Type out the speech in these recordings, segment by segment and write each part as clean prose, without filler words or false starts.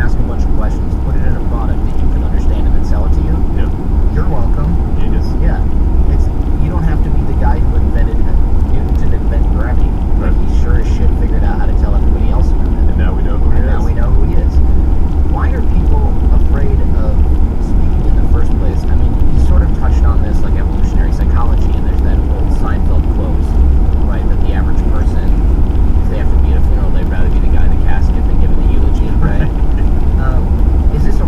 ask a bunch of questions, put it in a product that you can understand, and then sell it to you. Yeah. You're welcome. Genius. Yeah. You don't have to be the guy who didn't invent gravity. But he sure as shit figured out how to tell everybody else about it. And now we know who he is. And now we know who he is. Why are people afraid of speaking in the first place? I mean, you sort of touched on this, like evolutionary psychology, and there's that old Seinfeld quote, right, that the average person, if they have to be at a funeral, they'd rather be the guy in the casket than giving the eulogy, right? Is this a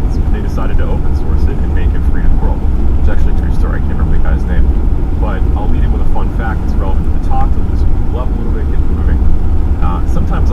license, they decided to open source it and make it free to the world. It's actually a true story. I can't remember the guy's name. But I'll lead in with a fun fact that's relevant to the talk to move a little bit, get moving. Sometime